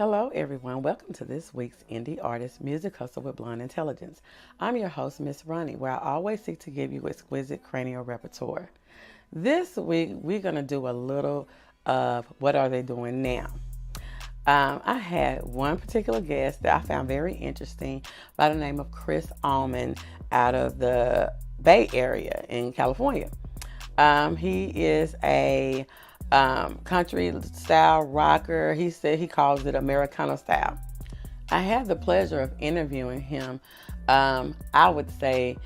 Hello, everyone. Welcome to this week's Indie Artist Music Hustle with Blonde Intelligence. I'm your host, Miss Ronnie, where I always seek to give you exquisite cranial repertoire. This week, we're going to do a little of what are they doing now. I had one particular guest that I found very interesting by the name of Chris Ahlman out of the Bay Area in California. He is a country style rocker. He said he calls it Americana style. I had the pleasure of interviewing him. I would say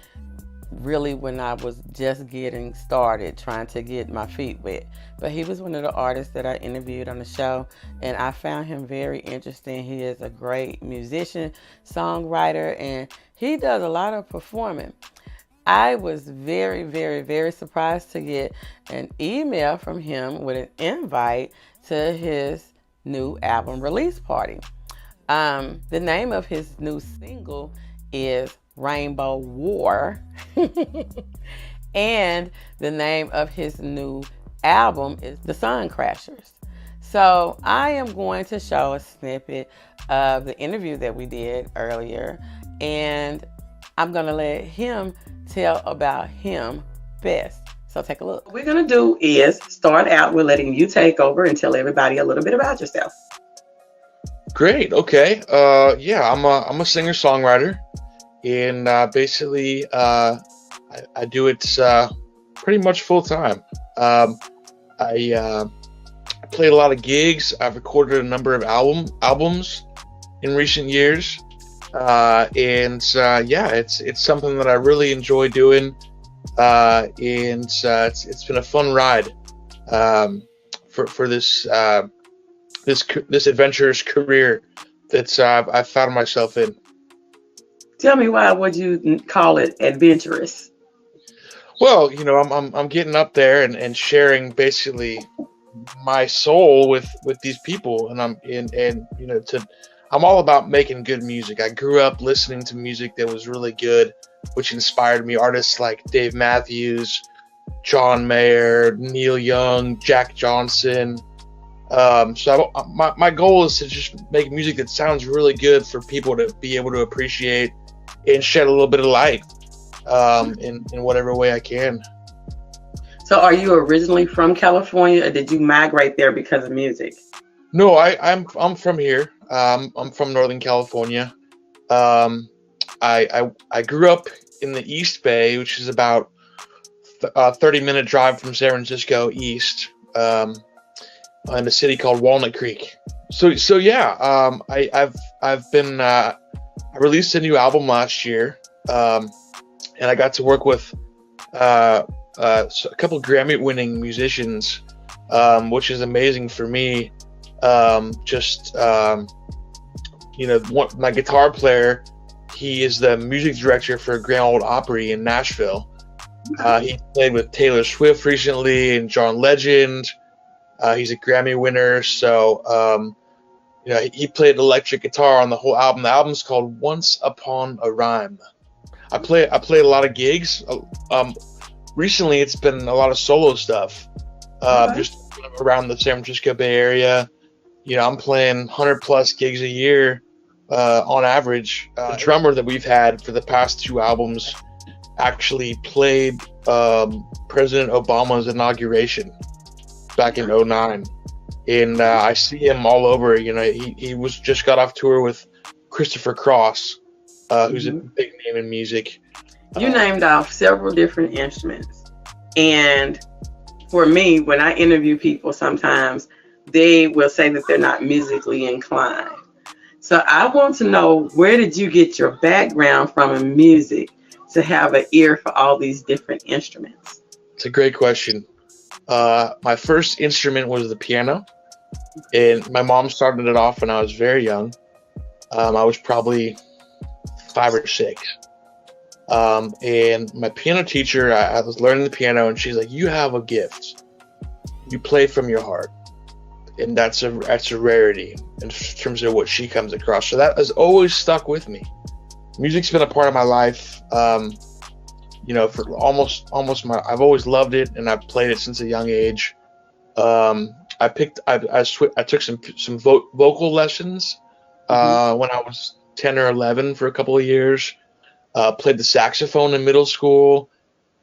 really when I was just getting started, trying to get my feet wet. But he was one of the artists that I interviewed on the show, and I found him very interesting. He is a great musician, songwriter, and he does a lot of performing. I was very, very, very surprised to get an email from him with an invite to his new album release party. The name of his new single is Rainbow War. And the name of his new album is The Sun Crashers. So I am going to show a snippet of the interview that we did earlier, and I'm going to let him tell about him best. So take a look. What we're going to do is start out with letting you take over and tell everybody a little bit about yourself. Great. Okay. Yeah, I'm a singer-songwriter, and basically, I do it pretty much full time. I played a lot of gigs. I've recorded a number of albums in recent years, and yeah, it's something that I really enjoy doing, and it's been a fun ride for this adventurous career that I've found myself in. Tell me, why would you call it adventurous? Well, I'm getting up there and sharing basically my soul with these people, and I'm all about making good music. I grew up listening to music that was really good, which inspired me. Artists like Dave Matthews, John Mayer, Neil Young, Jack Johnson. My goal is to just make music that sounds really good for people to be able to appreciate and shed a little bit of light in whatever way I can. So are you originally from California, or did you migrate there because of music? No, I'm from here. I'm from Northern California. I grew up in the East Bay, which is about a 30-minute drive from San Francisco east, in a city called Walnut Creek. So yeah, I released a new album last year, and I got to work with a couple Grammy-winning musicians, which is amazing for me. My guitar player, he is the music director for Grand Ole Opry in Nashville. He played with Taylor Swift recently and John Legend. He's a Grammy winner, so he played electric guitar on the whole album. The album's called Once Upon a Rhyme. I played a lot of gigs. Recently, it's been a lot of solo stuff, just around the San Francisco Bay Area. I'm playing 100+ gigs a year on average. The drummer that we've had for the past two albums actually played President Obama's inauguration back in '09. And I see him all over. He was just got off tour with Christopher Cross, who's a big name in music. You named off several different instruments. And for me, when I interview people, sometimes they will say that they're not musically inclined. So I want to know, where did you get your background from in music to have an ear for all these different instruments? It's a great question. My first instrument was the piano. And my mom started it off when I was very young. I was probably 5 or 6. And my piano teacher, I was learning the piano, and she's like, "You have a gift. You play from your heart." And that's a rarity in terms of what she comes across. So that has always stuck with me. Music's been a part of my life. For almost I've always loved it, and I've played it since a young age. I took some vocal lessons when I was 10 or 11 for a couple of years. Played the saxophone in middle school,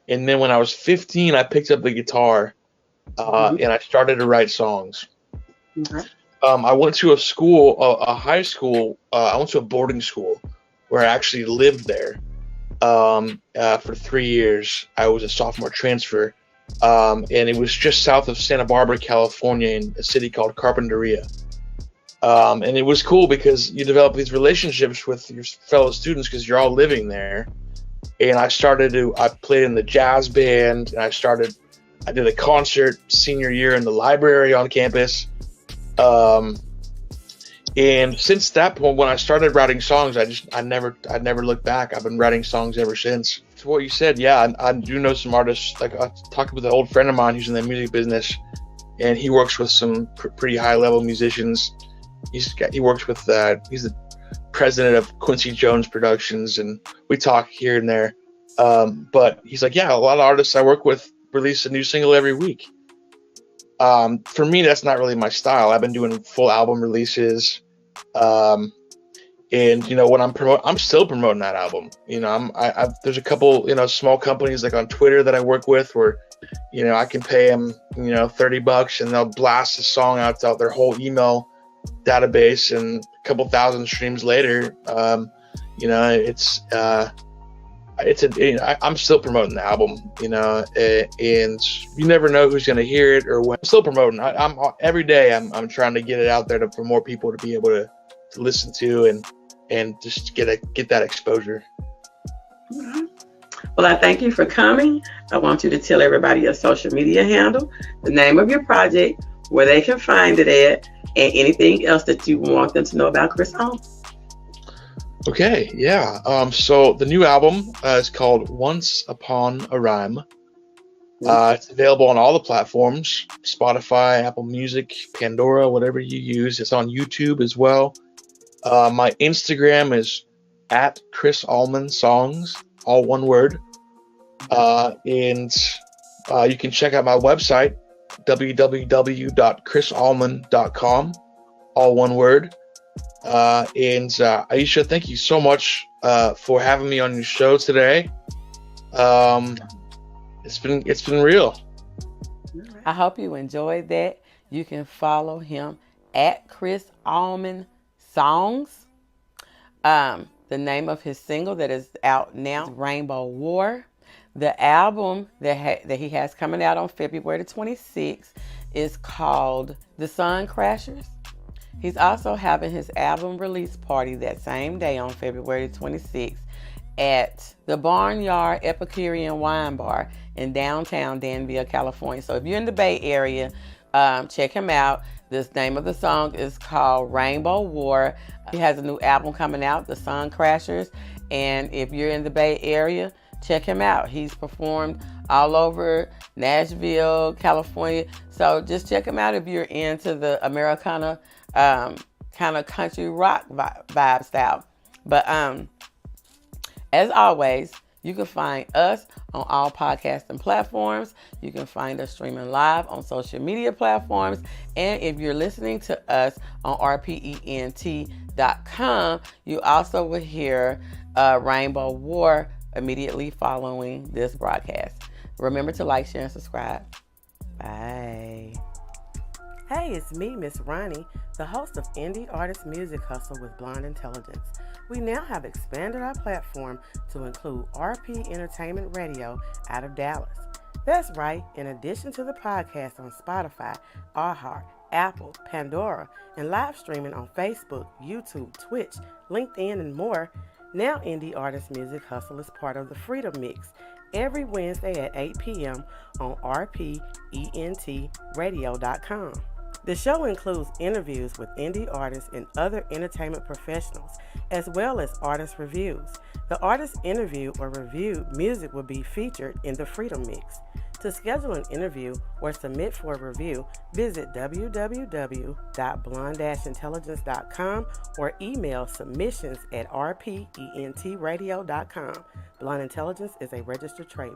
and then when I was 15, I picked up the guitar and I started to write songs. I went to a high school. I went to a boarding school where I actually lived there for 3 years. I was a sophomore transfer, and it was just south of Santa Barbara, California, in a city called Carpinteria. And it was cool because you develop these relationships with your fellow students because you're all living there. And I played in the jazz band, and I did a concert senior year in the library on campus. And since that point, when I started writing songs, I never looked back. I've been writing songs ever since. To what you said, yeah, I do know some artists. Like I talked with an old friend of mine who's in the music business, and he works with some pretty high level musicians. He works with he's the president of Quincy Jones Productions, and we talk here and there. But he's like, yeah, a lot of artists I work with release a new single every week. For me, that's not really my style. I've been doing full album releases. And when I'm still promoting that album. There's a couple, small companies like on Twitter that I work with where, I can pay them, $30 and they'll blast a song out to their whole email database, and a couple thousand streams later, I'm still promoting the album, and you never know who's going to hear it or when. I'm still promoting. I'm every day. I'm trying to get it out there for more people to be able to listen to and just get that exposure. Mm-hmm. Well, I thank you for coming. I want you to tell everybody your social media handle, the name of your project, where they can find it at, and anything else that you want them to know about Chris Ahlman. Okay, yeah. So the new album is called Once Upon a Rhyme. It's available on all the platforms: Spotify, Apple Music, Pandora, whatever you use. It's on YouTube as well. My Instagram is at Chris Ahlman Songs, all one word. And you can check out my website, www.chrisahlman.com, all one word. And Aisha, thank you so much for having me on your show today. It's been real. I hope you enjoyed that. You can follow him at Chris Ahlman Songs. The name of his single that is out now, Rainbow War. The album that he has coming out on February 26th is called The Sun Crashers. He's also having his album release party that same day on February 26th at the Barnyard Epicurean Wine Bar in downtown Danville, California. So if you're in the Bay Area, check him out. The name of the song is called Rainbow War. He has a new album coming out, The Sun Crashers. And if you're in the Bay Area, check him out. He's performed all over Nashville, California. So just check him out if you're into the Americana kind of country rock vibe style. But as always, you can find us on all podcasting platforms. You can find us streaming live on social media platforms. And if you're listening to us on rpent.com, you also will hear Rainbow War immediately following this broadcast. Remember to like, share, and subscribe. Bye. Hey, it's me, Miss Ronnie, the host of Indie Artist Music Hustle with Blonde Intelligence. We now have expanded our platform to include RP Entertainment Radio out of Dallas. That's right, in addition to the podcast on Spotify, iHeart, Apple, Pandora, and live streaming on Facebook, YouTube, Twitch, LinkedIn, and more, now Indie Artist Music Hustle is part of the Freedom Mix every Wednesday at 8 p.m. on rpentradio.com. The show includes interviews with indie artists and other entertainment professionals, as well as artist reviews. The artist interviewed or reviewed music will be featured in the Freedom Mix. To schedule an interview or submit for a review, visit www.blonde-intelligence.com or email submissions@rpentradio.com. Blonde Intelligence is a registered trademark.